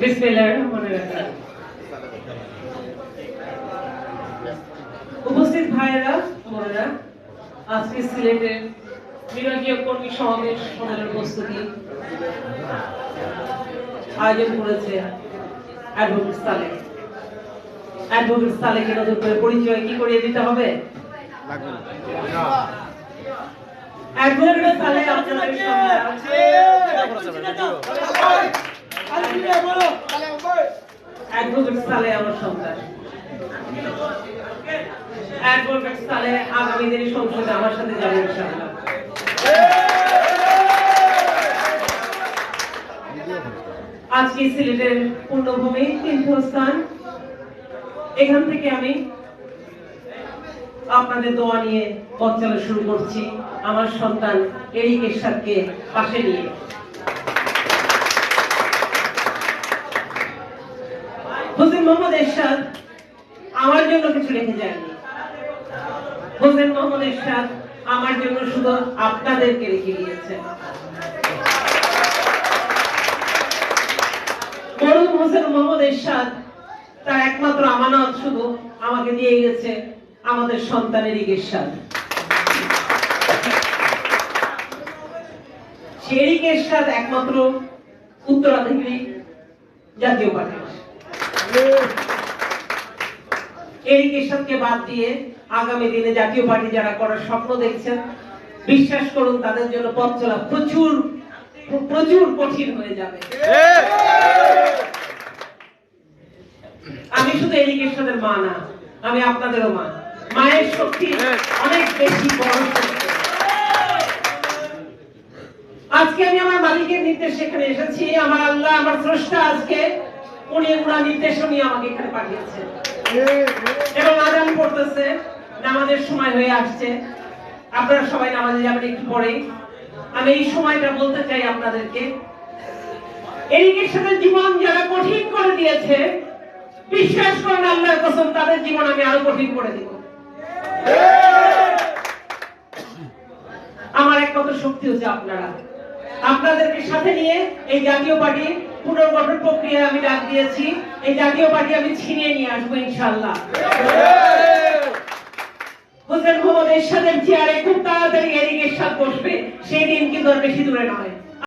বিসমিল্লাহিররহমানিররহিম। উপস্থিত ভাইয়েরা, বোনেরা, আজকে সিলেটের বিভাগীয় কর্মী সমাবেশ সমাবেশের প্রস্তুতি আয়োজন করেছে অ্যাডভোকেট সালেহ। অ্যাডভোকেট সালেহকে নতুন করে পরিচয় কি করিয়ে দিতে হবে? অ্যাডভোকেট সালেহ আপনাদের সামনে আছে। অ্যাডভোকেট সালেহ আমার সন্তান। অ্যাডভোকেট সালেহ আগামী দিনে সংসদে আমার সাথে যাবে ইনশাআল্লাহ। আজকে সিলেটের পূর্ণভূমি তীর্থস্থান, এখান থেকে আমি আপনাদের দোয়া নিয়ে পথ চলা শুরু করছি আমার সন্তান এরিক এরশাদকে পাশে নিয়ে। হোসেন মোহাম্মদ এরশাদ আমার জন্য কিছু রেখে যায়নি। হোসেন মোহাম্মদ এরশাদ আমার জন্য শুধু আপনাদেরকে রেখে গিয়েছেন। মরহুম হোসেন মোহাম্মদ এরশাদ তার একমাত্র আমানত শুধু আমাকে দিয়ে গেছে আমাদের সন্তান এরিক এরশাদ। এরিক এরশাদ একমাত্র উত্তরাধিকারী জাতীয় পার্টির। এরিক এরশাদকে বাদ দিয়ে আগামী দিনে জাতীয় পার্টি যারা করার স্বপ্ন দেখছেন, বিশ্বাস করুন তাদের জন্য পথ চলা প্রচুর প্রচুর কঠিন হয়ে যাবে। আমি শুধু এরিক এরশাদের মা না, আমি আপনাদেরও মা। মায়ের শক্তি অনেক বেশি বড় শক্তি। আজকে আমি আমার মালিকের নির্দেশে এখানে এসেছি। আমার আল্লাহ, আমার স্রষ্টা আজকে উনি ওনার নির্দেশ নিয়ে আমাকে এখানে পাঠিয়েছে এবং আজান পড়তেছে, নামাজের সময় হয়ে আসছে। আপনারা সবাই নামাজে যাবেন একটু পরে। আমি এই সময়টা বলতে চাই আপনাদেরকে, এরিকের সাথে জীবন যারা কঠিন করে দিয়েছে, বিশ্বাস করেন আল্লাহর কসম তাদের জীবন আমি আরো কঠিন করে দিব। আমার একমাত্র শক্তি হচ্ছে আপনারা। আপনাদেরকে সাথে নিয়ে এই জাতীয় পার্টি পুনর্গঠন প্রক্রিয়া আমি ডাক দিয়েছি। এই জাতীয় পার্টি আমি ছিনিয়ে নিয়ে আসবো ইনশাআল্লাহ। হোসেন মোহাম্মদ এরশাদের চেয়ারে খুব তাড়াতাড়ি এরিক এরশাদ বসবে, সেই দিন কিন্তু আর বেশি দূরে নয়।